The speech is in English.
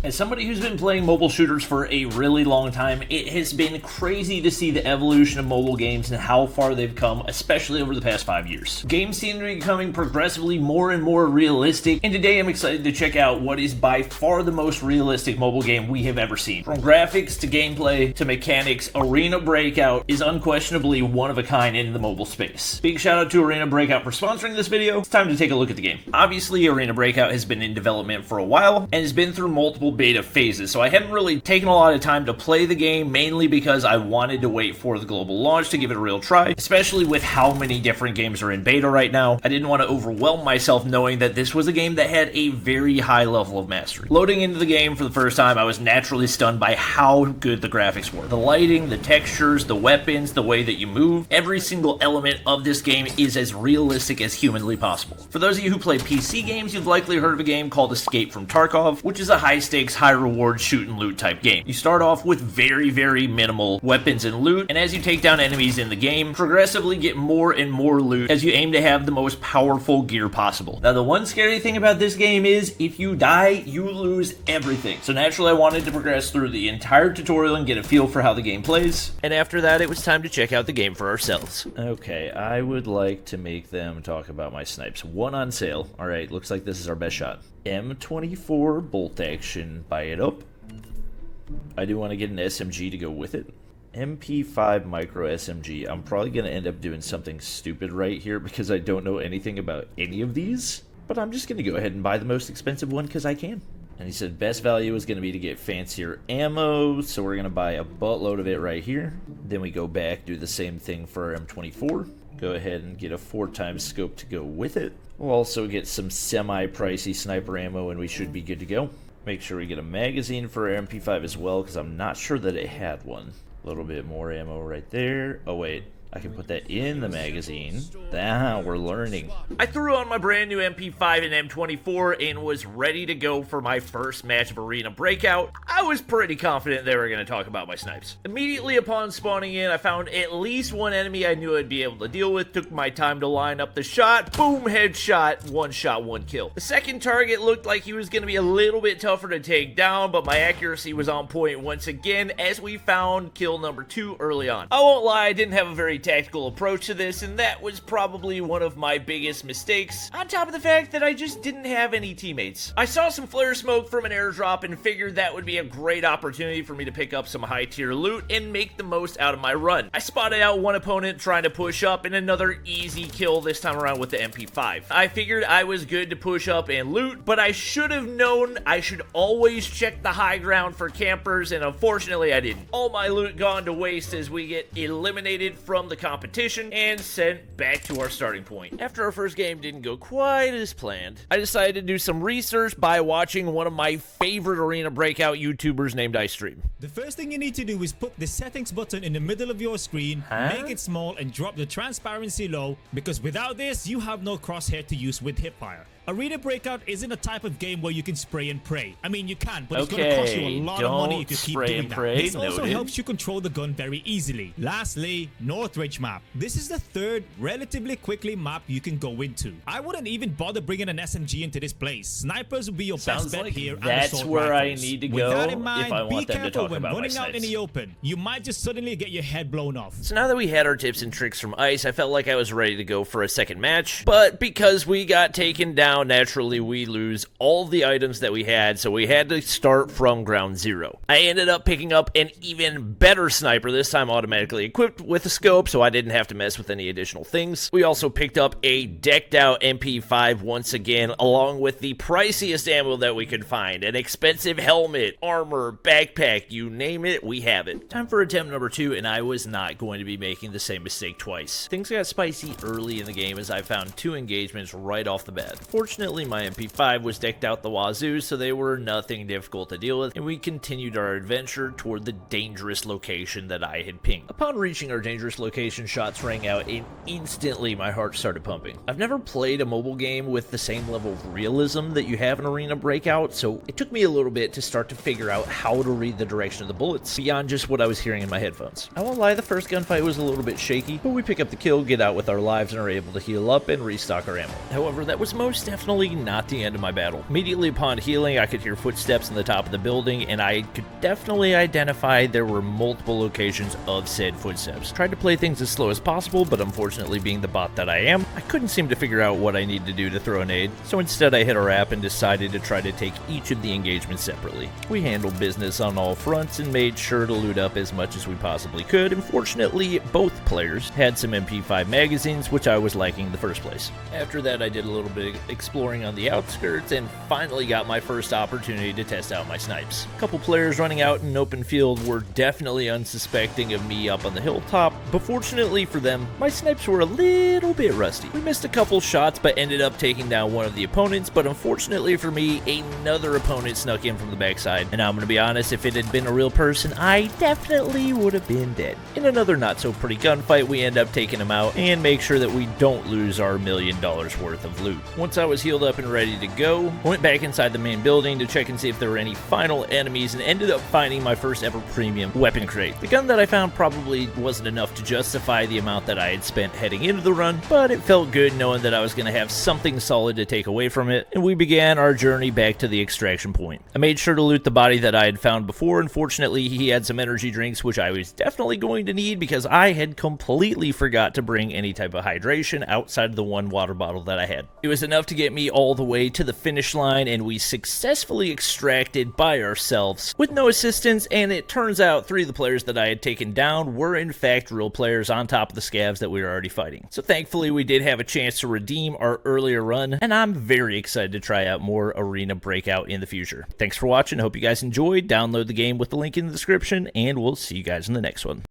As somebody who's been playing mobile shooters for a really long time, it has been crazy to see the evolution of mobile games and how far they've come, especially over the past 5 years. Games seem to be becoming progressively more and more realistic, and today I'm excited to check out what is by far the most realistic mobile game we have ever seen. From graphics to gameplay to mechanics, Arena Breakout is unquestionably one of a kind in the mobile space. Big shout out to Arena Breakout for sponsoring this video. It's time to take a look at the game. Obviously, Arena Breakout has been in development for a while and has been through multiple beta phases, so I hadn't really taken a lot of time to play the game, mainly because I wanted to wait for the global launch to give it a real try, especially with how many different games are in beta right now. I didn't want to overwhelm myself knowing that this was a game that had a very high level of mastery. Loading into the game for the first time, I was naturally stunned by how good the graphics were. The lighting, the textures, the weapons, the way that you move, every single element of this game is as realistic as humanly possible. For those of you who play PC games, you've likely heard of a game called Escape from Tarkov, which is a high-stakes, high-reward shoot and loot type game. You start off with very minimal weapons and loot, and as you take down enemies in the game, progressively get more and more loot as you aim to have the most powerful gear possible. Now, the one scary thing about this game is if you die, you lose everything. So naturally, I wanted to progress through the entire tutorial and get a feel for how the game plays. And after that, it was time to check out the game for ourselves. Okay, I would like to make them talk about my snipes. One on sale. All right, looks like this is our best shot. M24 bolt action. Buy it up. I do want to get an SMG to go with it. MP5 micro SMG. I'm probably going to end up doing something stupid right here because I don't know anything about any of these. But I'm just going to go ahead and buy the most expensive one because I can. And he said best value is going to be to get fancier ammo, so we're going to buy a buttload of it right here. Then we go back, do the same thing for our M24. Go ahead and get a 4x scope to go with it. We'll also get some semi-pricey sniper ammo and we should be good to go. Make sure we get a magazine for our MP5 as well because I'm not sure that it had one. A little bit more ammo right there. Oh wait, I can put that in the magazine. Ah, we're learning. I threw on my brand new MP5 and M24 and was ready to go for my first match of Arena Breakout. I was pretty confident they were going to talk about my snipes. Immediately upon spawning in, I found at least one enemy I knew I'd be able to deal with. Took my time to line up the shot. Boom, headshot. One shot, one kill. The second target looked like he was going to be a little bit tougher to take down, but my accuracy was on point once again as we found kill number 2 early on. I won't lie, I didn't have a very tactical approach to this, and that was probably one of my biggest mistakes, on top of the fact that I just didn't have any teammates. I saw some flare smoke from an airdrop and figured that would be a great opportunity for me to pick up some high tier loot and make the most out of my run. I spotted out one opponent trying to push up and another easy kill this time around with the MP5. I figured I was good to push up and loot, but I should have known I should always check the high ground for campers, and unfortunately I didn't. All my loot gone to waste as we get eliminated from the competition and sent back to our starting point. After our first game didn't go quite as planned, I decided to do some research by watching one of my favorite Arena Breakout YouTubers named iStream. The first thing you need to do is put the settings button in the middle of your screen, make it small and drop the transparency low, because without this you have no crosshair to use with hipfire. Arena Breakout isn't a type of game where you can spray and pray. I mean, you can, but it's going to cost you a lot of money if you keep doing that. This also helps you control the gun very easily. Lastly, Northridge map. This is the third relatively quickly map you can go into. I wouldn't even bother bringing an SMG into this place. Snipers would be your best bet here. That's where I need to go with that in mind, if I want be them to careful talk when about my running out in snipes. the open. You might just suddenly get your head blown off. So now that we had our tips and tricks from Ice, I felt like I was ready to go for a second match. But because we got taken down, naturally we lose all the items that we had, so we had to start from ground zero. I ended up picking up an even better sniper, this time automatically equipped with a scope, so I didn't have to mess with any additional things. We also picked up a decked out MP5 once again, along with the priciest ammo that we could find, an expensive helmet, armor, backpack, you name it, we have it. Time for attempt number 2, and I was not going to be making the same mistake twice. Things got spicy early in the game as I found 2 engagements right off the bat. Fortunately, my MP5 was decked out the wazoo, so they were nothing difficult to deal with, and we continued our adventure toward the dangerous location that I had pinged. Upon reaching our dangerous location, location shots rang out, and instantly my heart started pumping. I've never played a mobile game with the same level of realism that you have in Arena Breakout, so it took me a little bit to start to figure out how to read the direction of the bullets beyond just what I was hearing in my headphones. I won't lie, the first gunfight was a little bit shaky, but we pick up the kill, get out with our lives, and are able to heal up and restock our ammo. However, that was most definitely not the end of my battle. Immediately upon healing, I could hear footsteps in the top of the building, and I could definitely identify there were multiple locations of said footsteps. Tried to play things as slow as possible, but unfortunately being the bot that I am, I couldn't seem to figure out what I needed to do to throw a nade, so instead I hit a wrap and decided to try to take each of the engagements separately. We handled business on all fronts and made sure to loot up as much as we possibly could, and fortunately both players had some MP5 magazines, which I was liking in the first place. After that, I did a little bit of exploring on the outskirts and finally got my first opportunity to test out my snipes. A couple players running out in an open field were definitely unsuspecting of me up on the hilltop, but fortunately for them, my snipes were a little bit rusty. We missed a couple shots but ended up taking down one of the opponents, but unfortunately for me, another opponent snuck in from the backside, and I'm gonna be honest, if it had been a real person, I definitely would have been dead. In another not so pretty gunfight, we end up taking him out and make sure that we don't lose our $1 million worth of loot. Once I was healed up and ready to go, I went back inside the main building to check and see if there were any final enemies and ended up finding my first ever premium weapon crate. The gun that I found probably wasn't enough to justify the amount that I had spent heading into the run, but it felt good knowing that I was going to have something solid to take away from it, and we began our journey back to the extraction point. I made sure to loot the body that I had found before, and fortunately he had some energy drinks, which I was definitely going to need because I had completely forgot to bring any type of hydration outside of the one water bottle that I had. It was enough to get me all the way to the finish line, and we successfully extracted by ourselves with no assistance, and it turns out 3 of the players that I had taken down were in fact real players on top of the scavs that we were already fighting. So thankfully we did have a chance to redeem our earlier run, and I'm very excited to try out more Arena Breakout in the future. Thanks for watching, hope you guys enjoyed. Download the game with the link in the description, and we'll see you guys in the next one.